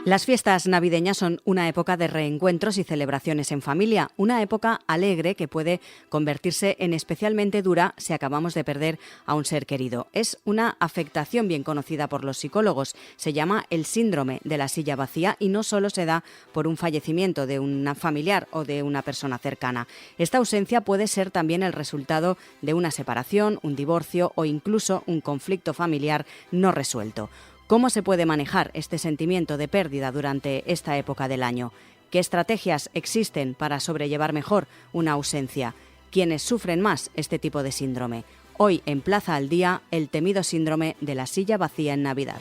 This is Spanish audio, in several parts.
Las fiestas navideñas son una época de reencuentros y celebraciones en familia, una época alegre que puede convertirse en especialmente dura si acabamos de perder a un ser querido. Es una afectación bien conocida por los psicólogos, se llama el síndrome de la silla vacía y no solo se da por un fallecimiento de un familiar o de una persona cercana. Esta ausencia puede ser también el resultado de una separación, un divorcio o incluso un conflicto familiar no resuelto. ¿Cómo se puede manejar este sentimiento de pérdida durante esta época del año? ¿Qué estrategias existen para sobrellevar mejor una ausencia? ¿Quiénes sufren más este tipo de síndrome? Hoy en Plaza al Día, el temido síndrome de la silla vacía en Navidad.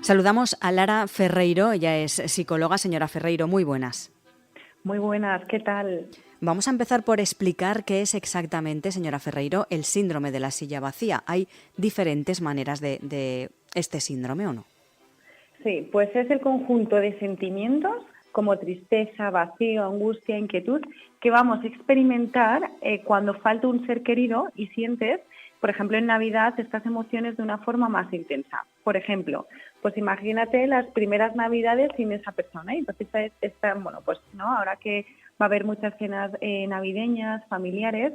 Saludamos a Lara Ferreiro, ella es psicóloga. Señora Ferreiro, muy buenas. Muy buenas, ¿qué tal? Vamos a empezar por explicar qué es exactamente, señora Ferreiro, el síndrome de la silla vacía. ¿Hay diferentes maneras de este síndrome o no? Sí, pues es el conjunto de sentimientos como tristeza, vacío, angustia, inquietud, que vamos a experimentar cuando falta un ser querido y sientes, por ejemplo, en Navidad, estas emociones de una forma más intensa. Por ejemplo, pues imagínate las primeras Navidades sin esa persona y entonces ahora que va a haber muchas cenas navideñas, familiares,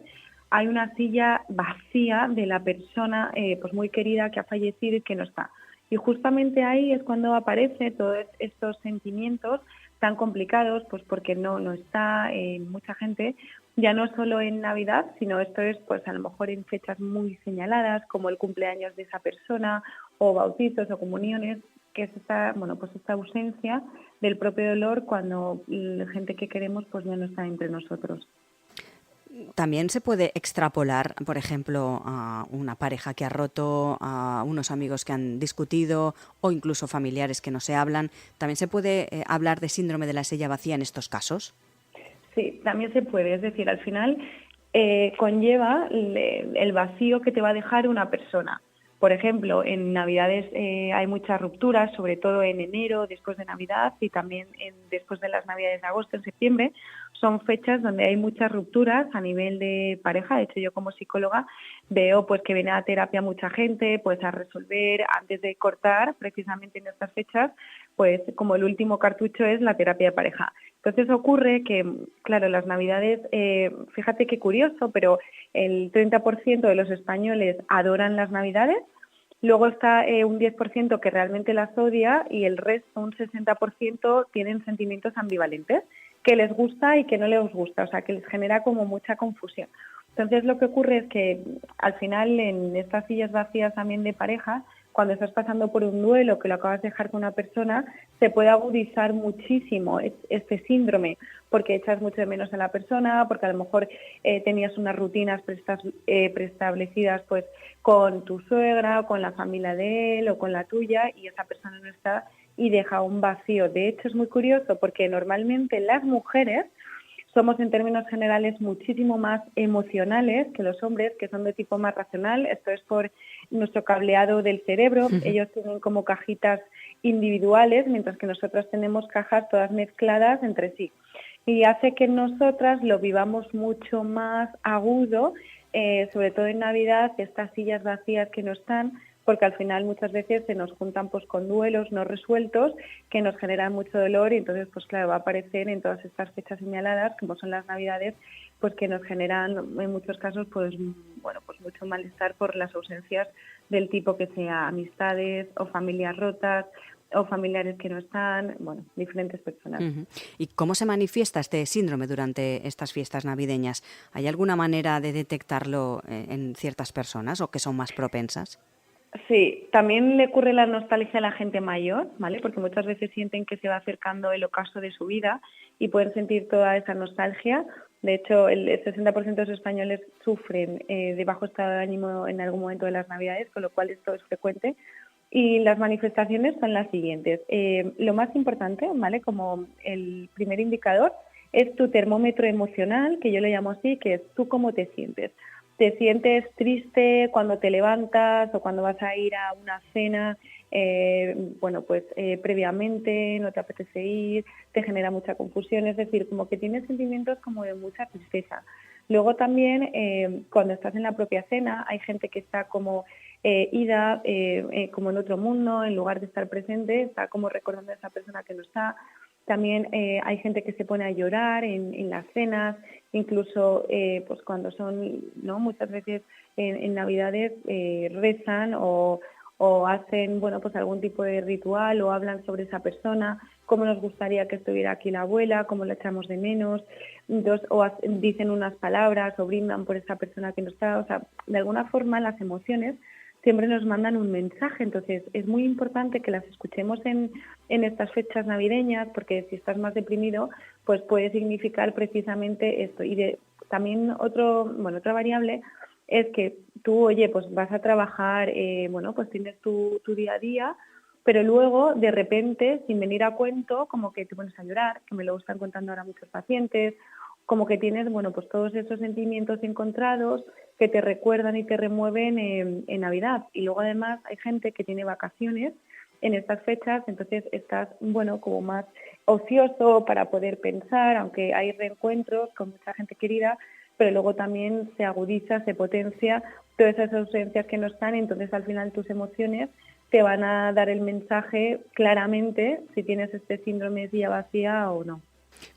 hay una silla vacía de la persona pues muy querida que ha fallecido y que no está. Y justamente ahí es cuando aparecen todos estos sentimientos tan complicados, pues porque no está mucha gente, ya no solo en Navidad, sino esto es pues a lo mejor en fechas muy señaladas, como el cumpleaños de esa persona, o bautizos o comuniones, que es esta ausencia del propio dolor cuando la gente que queremos pues ya no está entre nosotros. También se puede extrapolar, por ejemplo, a una pareja que ha roto, a unos amigos que han discutido o incluso familiares que no se hablan. ¿También se puede hablar de síndrome de la silla vacía en estos casos? Sí, también se puede. Es decir, al final conlleva el vacío que te va a dejar una persona. Por ejemplo, en Navidades hay muchas rupturas, sobre todo en enero, después de Navidad y también después de las Navidades de agosto, en septiembre. Son fechas donde hay muchas rupturas a nivel de pareja. De hecho, yo como psicóloga veo pues que viene a terapia mucha gente pues a resolver antes de cortar, precisamente en estas fechas, pues como el último cartucho es la terapia de pareja. Entonces ocurre que, claro, las Navidades, fíjate qué curioso, pero el 30% de los españoles adoran las Navidades, luego está un 10% que realmente las odia y el resto, un 60%, tienen sentimientos ambivalentes, que les gusta y que no les gusta, o sea, que les genera como mucha confusión. Entonces lo que ocurre es que al final en estas sillas vacías también de pareja, cuando estás pasando por un duelo que lo acabas de dejar con una persona, se puede agudizar muchísimo este síndrome, porque echas mucho de menos a la persona, porque a lo mejor tenías unas rutinas preestablecidas pues con tu suegra, o con la familia de él o con la tuya, y esa persona no está y deja un vacío. De hecho, es muy curioso porque normalmente las mujeres somos en términos generales muchísimo más emocionales que los hombres, que son de tipo más racional. Esto es por nuestro cableado del cerebro. Ellos tienen como cajitas individuales, mientras que nosotros tenemos cajas todas mezcladas entre sí. Y hace que nosotras lo vivamos mucho más agudo, sobre todo en Navidad, estas sillas vacías que no están, porque al final muchas veces se nos juntan pues con duelos no resueltos que nos generan mucho dolor y entonces pues claro va a aparecer en todas estas fechas señaladas como son las Navidades, pues que nos generan en muchos casos pues mucho malestar por las ausencias del tipo que sea amistades o familias rotas o familiares que no están, diferentes personas. ¿Y cómo se manifiesta este síndrome durante estas fiestas navideñas? ¿Hay alguna manera de detectarlo en ciertas personas o que son más propensas? Sí, también le ocurre la nostalgia a la gente mayor, ¿vale? Porque muchas veces sienten que se va acercando el ocaso de su vida y pueden sentir toda esa nostalgia. De hecho, el 60% de los españoles sufren de bajo estado de ánimo en algún momento de las Navidades, con lo cual esto es frecuente. Y las manifestaciones son las siguientes. Lo más importante, ¿vale? Como el primer indicador, es tu termómetro emocional, que yo le llamo así, que es tú cómo te sientes. ¿Te sientes triste cuando te levantas o cuando vas a ir a una cena? Previamente no te apetece ir, te genera mucha confusión, es decir, como que tienes sentimientos como de mucha tristeza. Luego también, cuando estás en la propia cena, hay gente que está como ida, como en otro mundo, en lugar de estar presente, está como recordando a esa persona que no está. También hay gente que se pone a llorar en las cenas, incluso pues cuando son, ¿no? Muchas veces en Navidades rezan o hacen, bueno, pues algún tipo de ritual o hablan sobre esa persona, cómo nos gustaría que estuviera aquí la abuela, cómo la echamos de menos, entonces, dicen unas palabras o brindan por esa persona que no está. O sea, de alguna forma las emociones siempre nos mandan un mensaje, entonces es muy importante que las escuchemos en estas fechas navideñas, porque si estás más deprimido, pues puede significar precisamente esto. Y también otra variable es que tú, oye, pues vas a trabajar, bueno, pues tienes tu día a día, pero luego, de repente, sin venir a cuento, como que te pones a llorar, que me lo están contando ahora muchos pacientes, como que tienes, bueno, pues todos esos sentimientos encontrados que te recuerdan y te remueven en Navidad. Y luego, además, hay gente que tiene vacaciones en estas fechas, entonces estás, bueno, como más ocioso para poder pensar, aunque hay reencuentros con mucha gente querida, pero luego también se agudiza, se potencia todas esas ausencias que no están, entonces al final tus emociones te van a dar el mensaje claramente si tienes este síndrome de silla vacía o no.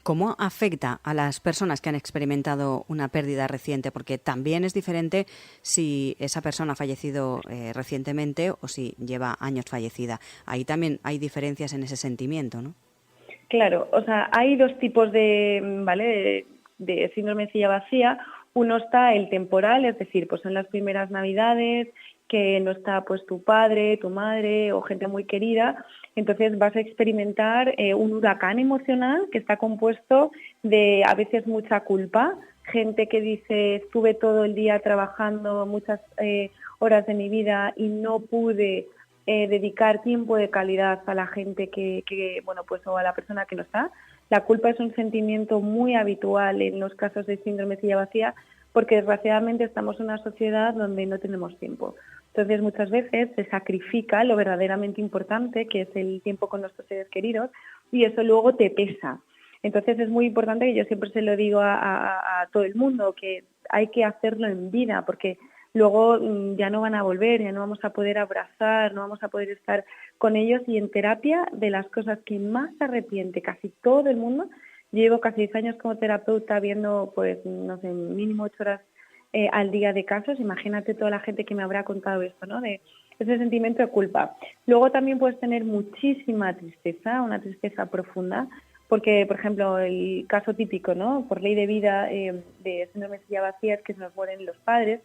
¿Cómo afecta a las personas que han experimentado una pérdida reciente? Porque también es diferente si esa persona ha fallecido recientemente o si lleva años fallecida. Ahí también hay diferencias en ese sentimiento, ¿no? Claro, o sea, hay dos tipos ¿vale? de síndrome de silla vacía. Uno está el temporal, es decir, pues son las primeras Navidades, que no está pues tu padre, tu madre o gente muy querida, entonces vas a experimentar un huracán emocional que está compuesto de a veces mucha culpa, gente que dice estuve todo el día trabajando muchas horas de mi vida y no pude dedicar tiempo de calidad a la gente bueno, pues o a la persona que no está. La culpa es un sentimiento muy habitual en los casos de síndrome de silla vacía porque desgraciadamente estamos en una sociedad donde no tenemos tiempo. Entonces muchas veces se sacrifica lo verdaderamente importante, que es el tiempo con nuestros seres queridos, y eso luego te pesa. Entonces es muy importante, que yo siempre se lo digo a todo el mundo, que hay que hacerlo en vida, porque luego ya no van a volver, ya no vamos a poder abrazar, no vamos a poder estar con ellos. Y en terapia, de las cosas que más se arrepiente casi todo el mundo, llevo casi 10 años como terapeuta viendo, pues, no sé, mínimo 8 horas al día de casos. Imagínate toda la gente que me habrá contado esto, ¿no? De ese sentimiento de culpa. Luego también puedes tener muchísima tristeza, una tristeza profunda, porque, por ejemplo, el caso típico, ¿no? Por ley de vida de síndrome de silla vacía es que se nos mueren los padres.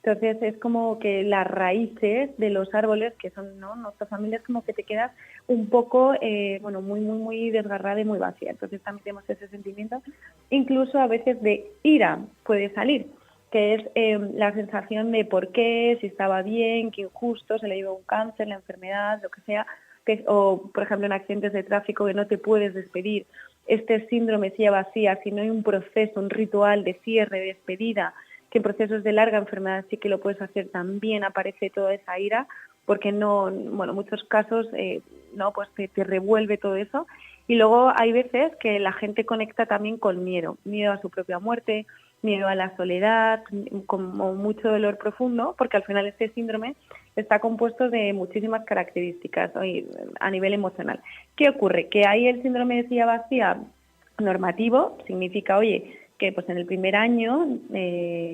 Entonces es como que las raíces de los árboles, que son, ¿no?, nuestra familia, es como que te quedas un poco, bueno, muy, muy, muy desgarrada y muy vacía. Entonces también tenemos ese sentimiento. Incluso a veces de ira puede salir, que es la sensación de por qué, si estaba bien, qué injusto, se le dio un cáncer, la enfermedad, lo que sea, o por ejemplo en accidentes de tráfico que no te puedes despedir. Este síndrome silla vacía, si no hay un proceso, un ritual de cierre, de despedida, que en procesos de larga enfermedad sí que lo puedes hacer, también aparece toda esa ira, porque no, bueno, en muchos casos no, pues te revuelve todo eso. Y luego hay veces que la gente conecta también con miedo, miedo a su propia muerte, miedo a la soledad, como mucho dolor profundo, porque al final este síndrome está compuesto de muchísimas características, ¿no?, a nivel emocional. ¿Qué ocurre? Que hay el síndrome de silla vacía normativo, significa, oye, que pues en el primer año,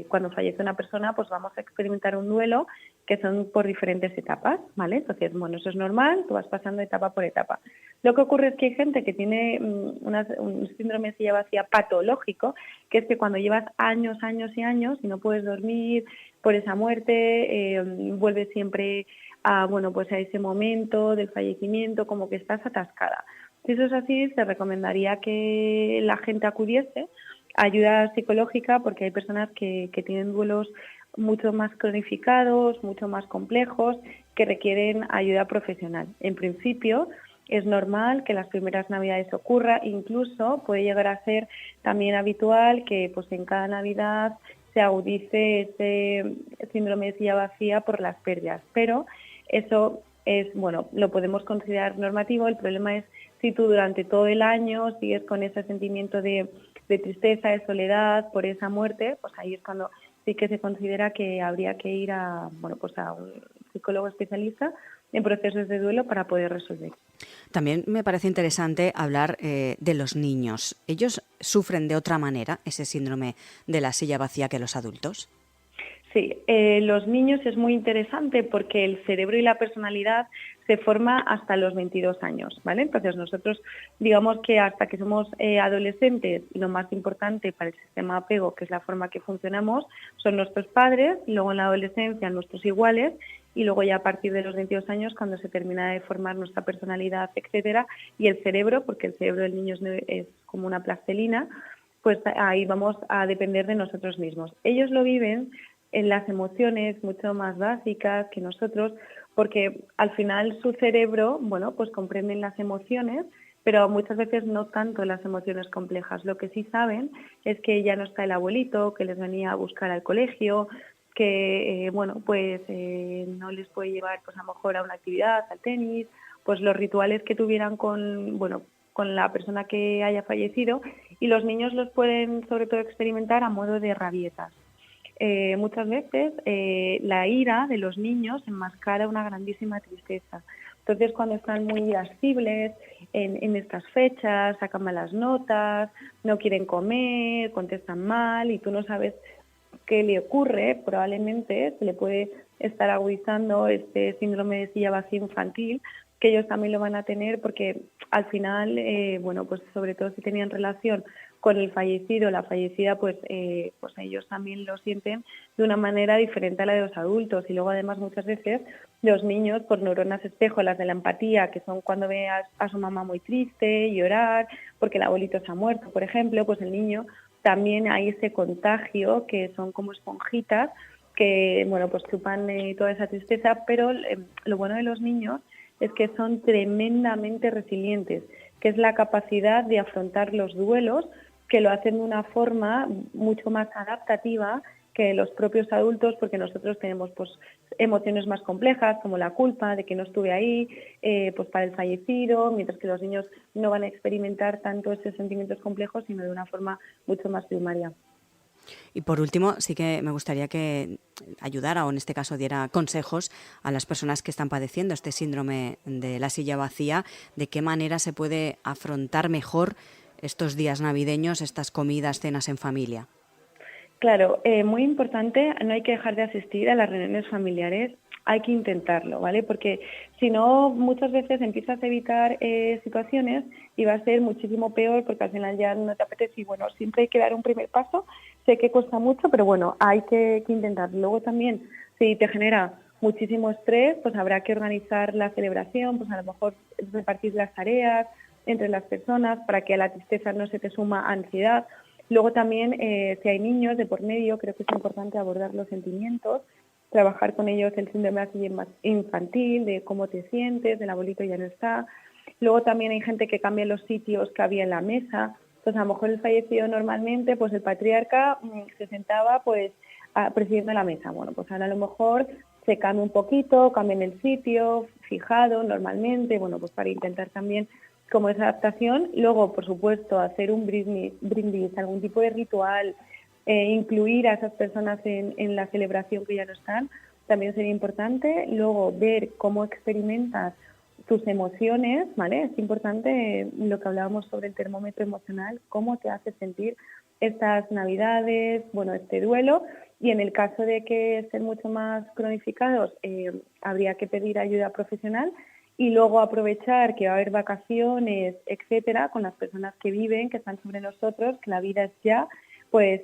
cuando fallece una persona, pues vamos a experimentar un duelo que son por diferentes etapas, ¿vale? Entonces, bueno, eso es normal, tú vas pasando etapa por etapa. Lo que ocurre es que hay gente que tiene un síndrome de silla vacía patológico, que es que cuando llevas años, años y años y no puedes dormir por esa muerte, vuelves siempre a, bueno, pues a ese momento del fallecimiento, como que estás atascada. Si eso es así, se recomendaría que la gente acudiese a ayuda psicológica, porque hay personas que tienen duelos mucho más cronificados, mucho más complejos, que requieren ayuda profesional. En principio, es normal que las primeras Navidades ocurra, incluso puede llegar a ser también habitual que pues en cada Navidad se agudice ese síndrome de silla vacía por las pérdidas, pero eso es, bueno, lo podemos considerar normativo. El problema es si tú durante todo el año sigues con ese sentimiento de tristeza, de soledad por esa muerte, pues ahí es cuando sí que se considera que habría que ir a, bueno, pues a un psicólogo especialista en procesos de duelo para poder resolver. También me parece interesante hablar de los niños. ¿Ellos sufren de otra manera ese síndrome de la silla vacía que los adultos? Sí, los niños es muy interesante porque el cerebro y la personalidad se forma hasta los 22 años, ¿vale? Entonces nosotros digamos que hasta que somos adolescentes, lo más importante para el sistema de apego, que es la forma que funcionamos, son nuestros padres, luego en la adolescencia nuestros iguales y luego ya a partir de los 22 años cuando se termina de formar nuestra personalidad, etcétera, y el cerebro, porque el cerebro del niño es como una plastilina, pues ahí vamos a depender de nosotros mismos. Ellos lo viven en las emociones mucho más básicas que nosotros, porque al final su cerebro, bueno, pues comprenden las emociones, pero muchas veces no tanto las emociones complejas. Lo que sí saben es que ya no está el abuelito, que les venía a buscar al colegio, que, bueno, pues no les puede llevar, pues a lo mejor a una actividad, al tenis, pues los rituales que tuvieran con, bueno, con la persona que haya fallecido, y los niños los pueden sobre todo experimentar a modo de rabietas. Muchas veces la ira de los niños enmascara una grandísima tristeza. Entonces, cuando están muy irascibles en estas fechas, sacan malas notas, no quieren comer, contestan mal y tú no sabes qué le ocurre, probablemente se le puede estar agudizando este síndrome de silla vacía infantil, que ellos también lo van a tener porque al final, bueno, pues sobre todo si tenían relación con el fallecido, la fallecida, pues ellos también lo sienten de una manera diferente a la de los adultos. Y luego además muchas veces los niños, por neuronas espejo, las de la empatía, que son cuando ve a su mamá muy triste, llorar, porque el abuelito se ha muerto, por ejemplo, pues el niño también hay ese contagio, que son como esponjitas, que bueno, pues chupan toda esa tristeza, pero lo bueno de los niños es que son tremendamente resilientes, que es la capacidad de afrontar los duelos, que lo hacen de una forma mucho más adaptativa que los propios adultos, porque nosotros tenemos pues emociones más complejas, como la culpa de que no estuve ahí, pues para el fallecido, mientras que los niños no van a experimentar tanto esos sentimientos complejos, sino de una forma mucho más primaria. Y por último, sí que me gustaría que ayudara o en este caso diera consejos a las personas que están padeciendo este síndrome de la silla vacía, de qué manera se puede afrontar mejor estos días navideños, estas comidas, cenas en familia. Claro, muy importante, no hay que dejar de asistir a las reuniones familiares, hay que intentarlo, ¿vale? Porque si no, muchas veces empiezas a evitar situaciones y va a ser muchísimo peor porque al final ya no te apetece y bueno, siempre hay que dar un primer paso, sé que cuesta mucho, pero bueno, hay que intentarlo. Luego también, si te genera muchísimo estrés, pues habrá que organizar la celebración, pues a lo mejor repartir las tareas entre las personas para que a la tristeza no se te suma ansiedad. Luego también, si hay niños de por medio, creo que es importante abordar los sentimientos, trabajar con ellos el síndrome infantil, de cómo te sientes, del abuelito ya no está. Luego también hay gente que cambia los sitios que había en la mesa. Pues a lo mejor el fallecido normalmente, pues el patriarca se sentaba pues presidiendo la mesa. Bueno, pues ahora a lo mejor se cambia un poquito, cambian el sitio, fijado normalmente, bueno, pues para intentar también como esa adaptación. Luego, por supuesto, hacer un brindis, algún tipo de ritual, incluir a esas personas en la celebración que ya no están, también sería importante. Luego, ver cómo experimentas tus emociones, ¿vale? Es importante lo que hablábamos sobre el termómetro emocional, cómo te hace sentir estas navidades, bueno, este duelo. Y en el caso de que estén mucho más cronificados, habría que pedir ayuda profesional y luego aprovechar que va a haber vacaciones, etcétera, con las personas que viven, que están sobre nosotros, que la vida es ya, pues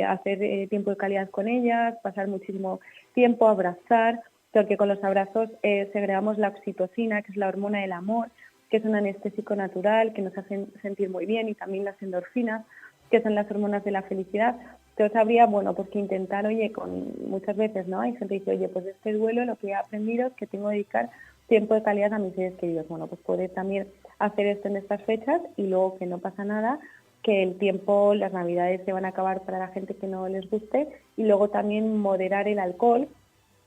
hacer tiempo de calidad con ellas, pasar muchísimo tiempo, abrazar, porque con los abrazos segregamos la oxitocina, que es la hormona del amor, que es un anestésico natural, que nos hace sentir muy bien, y también las endorfinas, que son las hormonas de la felicidad. Entonces habría, bueno, pues que intentar, oye, con muchas veces, ¿no? Hay gente que dice, oye, pues de este duelo lo que he aprendido es que tengo que dedicar tiempo de calidad a mis seres queridos. Bueno, pues poder también hacer esto en estas fechas y luego que no pasa nada, que el tiempo, las navidades se van a acabar para la gente que no les guste, y luego también moderar el alcohol,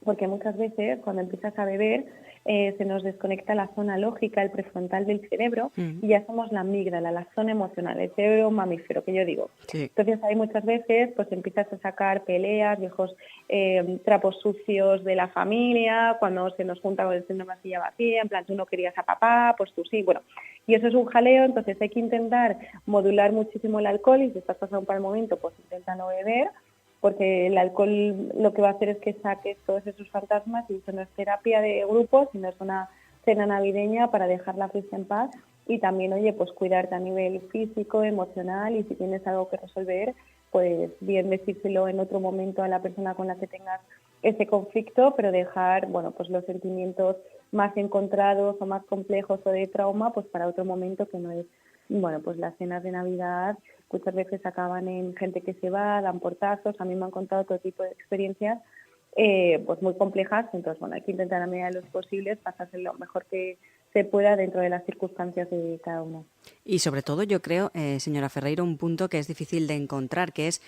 porque muchas veces cuando empiezas a beber se nos desconecta la zona lógica, el prefrontal del cerebro, y ya somos la amígdala, la zona emocional, el cerebro mamífero, que yo digo. Sí. Entonces hay muchas veces, pues empiezas a sacar peleas, viejos trapos sucios de la familia, cuando se nos junta con el síndrome de silla vacía, en plan, tú no querías a papá, pues tú sí, bueno. Y eso es un jaleo, entonces hay que intentar modular muchísimo el alcohol, y si estás pasando por el momento, pues intenta no beber, porque el alcohol lo que va a hacer es que saques todos esos fantasmas, y eso no es terapia de grupo, sino es una cena navideña para dejar la fiesta en paz. Y también, oye, pues cuidarte a nivel físico, emocional, y si tienes algo que resolver, pues bien decírselo en otro momento a la persona con la que tengas ese conflicto, pero dejar, bueno, pues los sentimientos más encontrados o más complejos o de trauma, pues para otro momento, que no es, bueno, pues las cenas de Navidad muchas veces acaban en gente que se va, dan portazos. A mí me han contado todo tipo de experiencias pues muy complejas. Entonces, bueno, hay que intentar a medida de los posibles pasarse lo mejor que se pueda dentro de las circunstancias de cada uno. Y sobre todo yo creo, señora Ferreiro, un punto que es difícil de encontrar, que es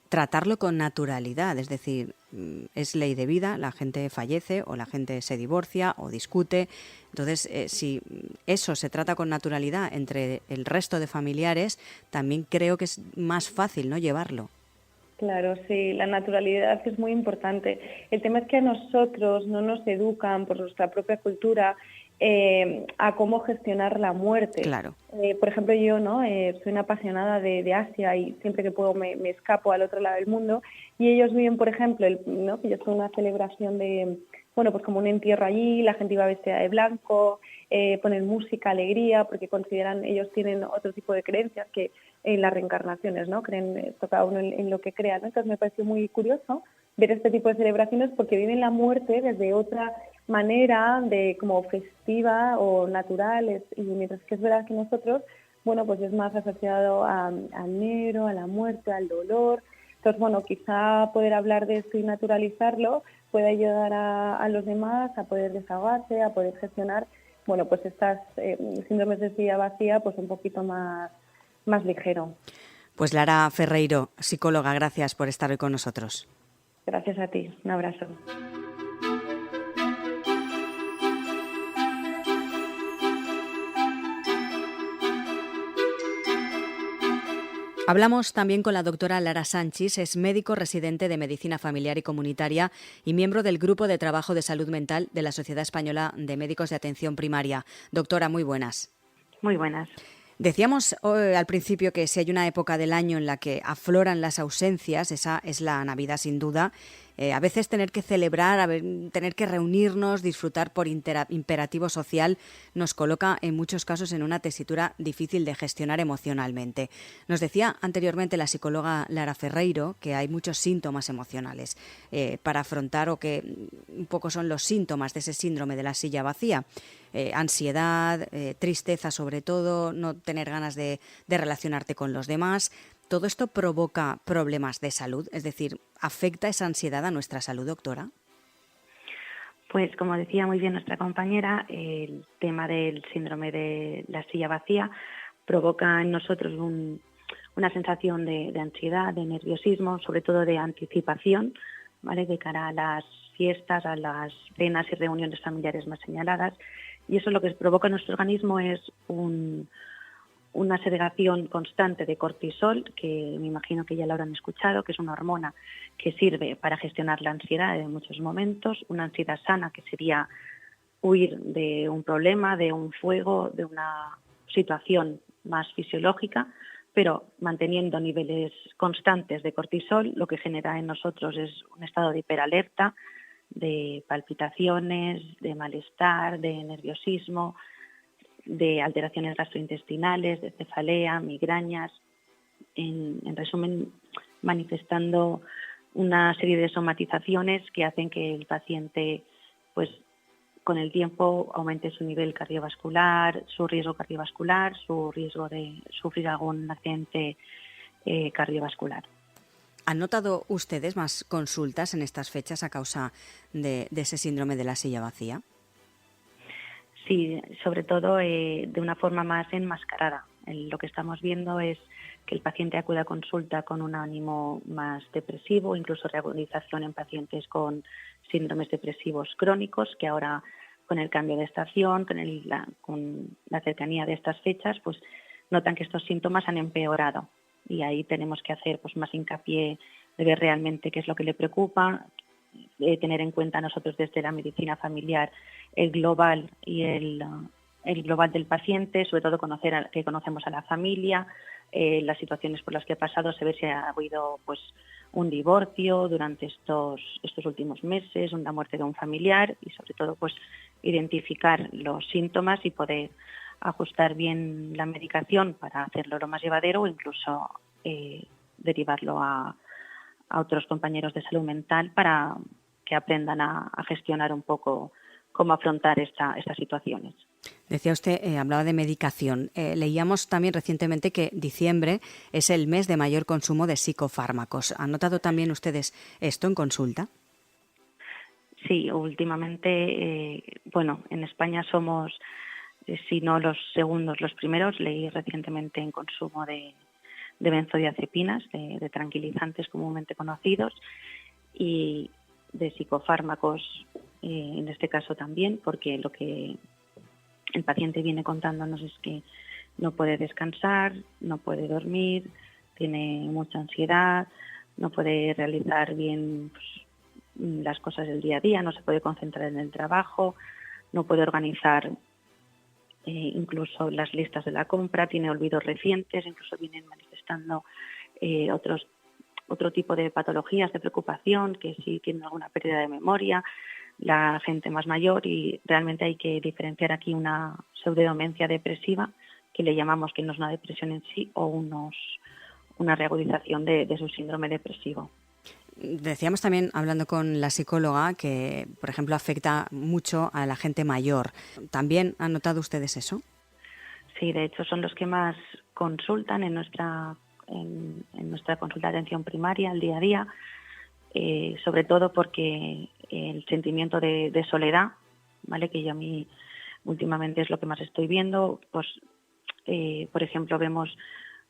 tratarlo con naturalidad. Es decir, es ley de vida, la gente fallece o la gente se divorcia o discute. Entonces, si eso se trata con naturalidad entre el resto de familiares, también creo que es más fácil, ¿no?, llevarlo. Claro, sí, la naturalidad es muy importante. El tema es que a nosotros no nos educan por nuestra propia cultura a cómo gestionar la muerte. Claro. Por ejemplo, yo soy una apasionada de Asia, y siempre que puedo me escapo al otro lado del mundo, y ellos viven, por ejemplo, que yo soy una celebración de, bueno, pues como un entierro allí, la gente iba vestida de blanco, ponen música, alegría, porque consideran, ellos tienen otro tipo de creencias que en las reencarnaciones, ¿no? Creen esto cada uno en lo que crea, ¿no? Entonces me pareció muy curioso ver este tipo de celebraciones, porque viven la muerte desde otra manera, de como festiva o natural, y mientras que es verdad que nosotros, bueno, pues es más asociado al negro, a la muerte, al dolor. Entonces, bueno, quizá poder hablar de esto y naturalizarlo puede ayudar a los demás a poder desahogarse, a poder gestionar, bueno, pues estas síndromes de silla vacía, pues un poquito más ligero. Pues Lara Ferreiro, psicóloga, gracias por estar hoy con nosotros. Gracias a ti. Un abrazo. Hablamos también con la doctora Lara Sanchis, es médico residente de Medicina Familiar y Comunitaria y miembro del Grupo de Trabajo de Salud Mental de la Sociedad Española de Médicos de Atención Primaria. Doctora, muy buenas. Muy buenas. Decíamos al principio que si hay una época del año en la que afloran las ausencias, esa es la Navidad sin duda. A veces tener que celebrar, tener que reunirnos, disfrutar por imperativo social, nos coloca en muchos casos en una tesitura difícil de gestionar emocionalmente. Nos decía anteriormente la psicóloga Lara Ferreiro que hay muchos síntomas emocionales para afrontar, o que un poco son los síntomas de ese síndrome de la silla vacía. Ansiedad, tristeza sobre todo, no tener ganas de relacionarte con los demás. ¿Todo esto provoca problemas de salud? Es decir, ¿afecta esa ansiedad a nuestra salud, doctora? Pues como decía muy bien nuestra compañera, el tema del síndrome de la silla vacía provoca en nosotros una sensación de ansiedad, de nerviosismo, sobre todo de anticipación, ¿vale?, de cara a las fiestas, a las cenas y reuniones familiares más señaladas. Y eso lo que provoca en nuestro organismo es una segregación constante de cortisol, que me imagino que ya lo habrán escuchado, que es una hormona que sirve para gestionar la ansiedad en muchos momentos, una ansiedad sana que sería huir de un problema, de un fuego, de una situación más fisiológica, pero manteniendo niveles constantes de cortisol, lo que genera en nosotros es un estado de hiperalerta, de palpitaciones, de malestar, de nerviosismo, de alteraciones gastrointestinales, de cefalea, migrañas, en resumen, manifestando una serie de somatizaciones que hacen que el paciente, pues, con el tiempo aumente su nivel cardiovascular, su riesgo cardiovascular, su riesgo de sufrir algún accidente cardiovascular. ¿Han notado ustedes más consultas en estas fechas a causa de ese síndrome de la silla vacía? Sí, sobre todo de una forma más enmascarada. Lo que estamos viendo es que el paciente acude a consulta con un ánimo más depresivo, incluso reagudización en pacientes con síndromes depresivos crónicos, que ahora con el cambio de estación, con la cercanía de estas fechas, pues notan que estos síntomas han empeorado. Y ahí tenemos que hacer pues más hincapié de ver realmente qué es lo que le preocupa, tener en cuenta nosotros desde la medicina familiar el global y el global del paciente, sobre todo que conocemos a la familia, las situaciones por las que ha pasado, saber si ha habido pues un divorcio durante estos últimos meses, una muerte de un familiar y sobre todo pues identificar los síntomas y poder ajustar bien la medicación para hacerlo lo más llevadero o incluso derivarlo a otros compañeros de salud mental para que aprendan a gestionar un poco cómo afrontar estas situaciones. Decía usted, hablaba de medicación. Leíamos también recientemente que diciembre es el mes de mayor consumo de psicofármacos. ¿Han notado también ustedes esto en consulta? Sí, últimamente, en España somos, si no los segundos, los primeros. Leí recientemente en consumo de benzodiazepinas, de tranquilizantes comúnmente conocidos, y de psicofármacos, en este caso también, porque lo que el paciente viene contándonos es que no puede descansar, no puede dormir, tiene mucha ansiedad, no puede realizar bien las cosas del día a día, no se puede concentrar en el trabajo, no puede organizar incluso las listas de la compra, tiene olvidos recientes, incluso vienen manifestando otro tipo de patologías de preocupación, que sí tienen alguna pérdida de memoria, la gente más mayor, y realmente hay que diferenciar aquí una pseudodemencia depresiva, que le llamamos, que no es una depresión en sí, o una reagudización de su síndrome depresivo. Decíamos también, hablando con la psicóloga, que, por ejemplo, afecta mucho a la gente mayor. ¿También han notado ustedes eso? Sí, de hecho son los que más consultan en nuestra consulta de atención primaria, al día a día, sobre todo porque el sentimiento de soledad, ¿vale?, que yo a mí últimamente es lo que más estoy viendo, pues por ejemplo vemos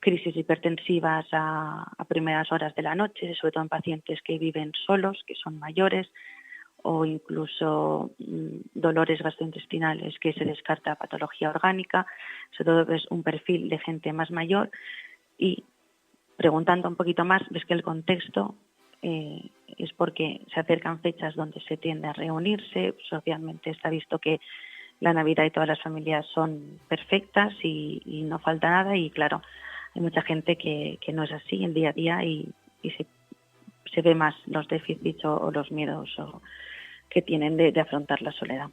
crisis hipertensivas a primeras horas de la noche, sobre todo en pacientes que viven solos, que son mayores, o incluso dolores gastrointestinales que se descarta patología orgánica. Sobre todo es un perfil de gente más mayor, y preguntando un poquito más ves que el contexto es porque se acercan fechas donde se tiende a reunirse. Socialmente está visto que la Navidad y todas las familias son perfectas y no falta nada, y claro, hay mucha gente que no es así el día a día, y se ve más los déficits o los miedos que tienen de afrontar la soledad.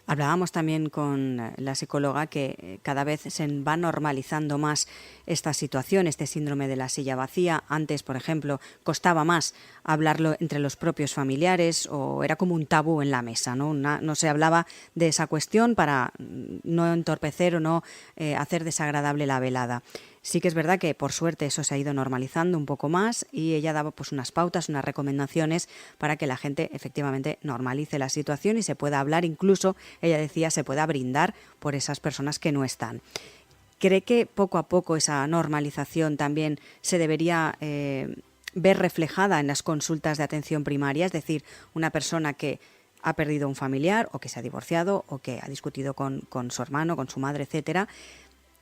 Hablábamos también con la psicóloga que cada vez se va normalizando más esta situación, este síndrome de la silla vacía. Antes, por ejemplo, costaba más hablarlo entre los propios familiares, o era como un tabú en la mesa, ¿no? No se hablaba de esa cuestión para no entorpecer o no hacer desagradable la velada. Sí que es verdad que, por suerte, eso se ha ido normalizando un poco más, y ella daba pues unas pautas, unas recomendaciones para que la gente efectivamente normalice la situación y se pueda hablar, incluso, ella decía, se pueda brindar por esas personas que no están. ¿Cree que poco a poco esa normalización también se debería ver reflejada en las consultas de atención primaria? Es decir, una persona que ha perdido un familiar, o que se ha divorciado, o que ha discutido con su hermano, con su madre, etcétera,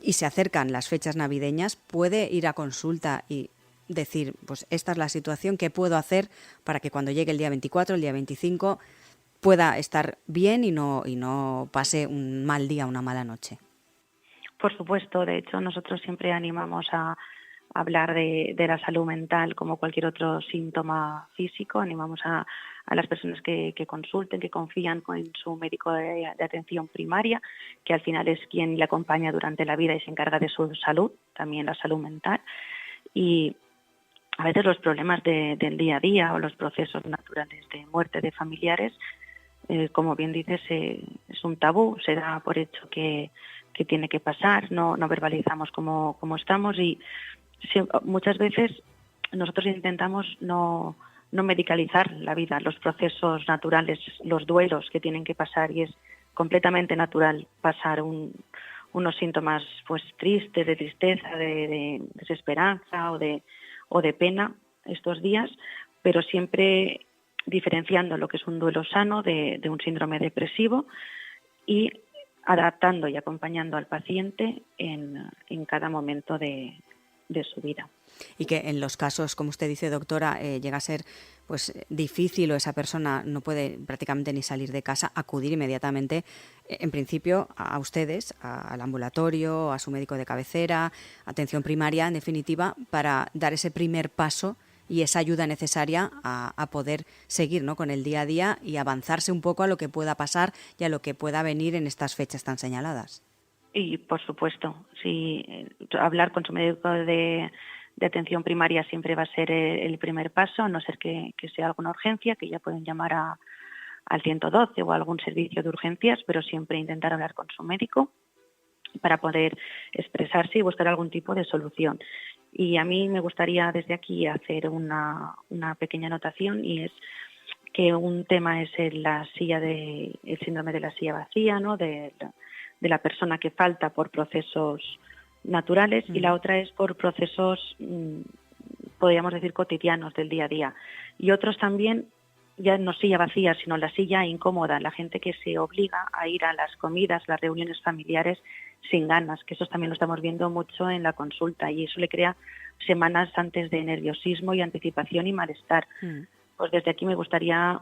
y se acercan las fechas navideñas, puede ir a consulta y decir, pues esta es la situación, ¿qué puedo hacer para que cuando llegue el día 24, el día 25, pueda estar bien y no pase un mal día, una mala noche? Por supuesto, de hecho nosotros siempre animamos a hablar de la salud mental como cualquier otro síntoma físico. Animamos a las personas que consulten, que confían en su médico de atención primaria, que al final es quien le acompaña durante la vida y se encarga de su salud, también la salud mental. Y a veces los problemas del día a día o los procesos naturales de muerte de familiares, como bien dices, es un tabú, se da por hecho que tiene que pasar, no verbalizamos cómo estamos, y muchas veces nosotros intentamos no medicalizar la vida, los procesos naturales, los duelos que tienen que pasar, y es completamente natural pasar unos síntomas pues tristes, de tristeza, de desesperanza o de pena estos días, pero siempre diferenciando lo que es un duelo sano de un síndrome depresivo, y adaptando y acompañando al paciente en cada momento de su vida. Y que en los casos, como usted dice, doctora, llega a ser pues difícil o esa persona no puede prácticamente ni salir de casa, acudir inmediatamente, en principio, a ustedes, al ambulatorio, a su médico de cabecera, atención primaria, en definitiva, para dar ese primer paso y esa ayuda necesaria a poder seguir, ¿no?, con el día a día y avanzarse un poco a lo que pueda pasar y a lo que pueda venir en estas fechas tan señaladas. Y, por supuesto, sí, hablar con su médico de atención primaria siempre va a ser el primer paso, a no ser que sea alguna urgencia, que ya pueden llamar al 112 o a algún servicio de urgencias, pero siempre intentar hablar con su médico para poder expresarse y buscar algún tipo de solución. Y a mí me gustaría desde aquí hacer una pequeña anotación, y es que un tema es el síndrome de la silla vacía, ¿no?, de la persona que falta por procesos naturales, y la otra es por procesos, podríamos decir, cotidianos del día a día. Y otros también, ya no silla vacía, sino la silla incómoda, la gente que se obliga a ir a las comidas, las reuniones familiares sin ganas, que eso también lo estamos viendo mucho en la consulta, y eso le crea semanas antes de nerviosismo y anticipación y malestar. Pues desde aquí me gustaría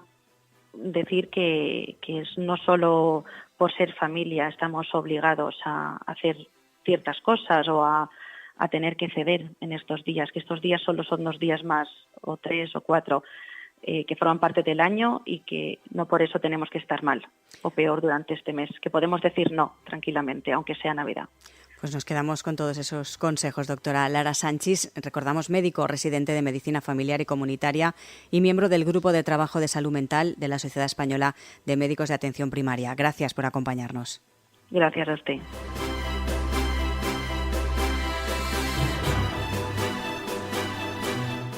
decir que es no solo por ser familia estamos obligados a hacer ciertas cosas o a tener que ceder en estos días, que estos días solo son 2 días más, o 3 o 4, que forman parte del año, y que no por eso tenemos que estar mal o peor durante este mes, que podemos decir no tranquilamente, aunque sea Navidad. Pues nos quedamos con todos esos consejos, doctora Lara Sanchis, recordamos, médico residente de Medicina Familiar y Comunitaria y miembro del Grupo de Trabajo de Salud Mental de la Sociedad Española de Médicos de Atención Primaria. Gracias por acompañarnos. Gracias a usted.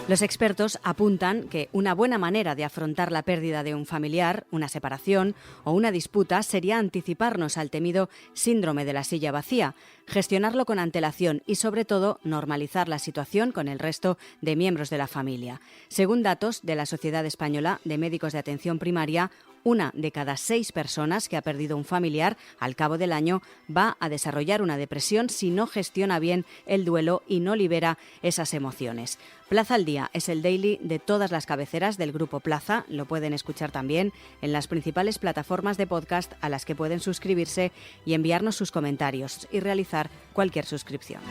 Los expertos apuntan que una buena manera de afrontar la pérdida de un familiar, una separación o una disputa sería anticiparnos al temido síndrome de la silla vacía, gestionarlo con antelación y, sobre todo, normalizar la situación con el resto de miembros de la familia. Según datos de la Sociedad Española de Médicos de Atención Primaria, 1 de cada 6 personas que ha perdido un familiar al cabo del año va a desarrollar una depresión si no gestiona bien el duelo y no libera esas emociones. Plaza al Día es el daily de todas las cabeceras del Grupo Plaza. Lo pueden escuchar también en las principales plataformas de podcast a las que pueden suscribirse y enviarnos sus comentarios y realizar cualquier suscripción.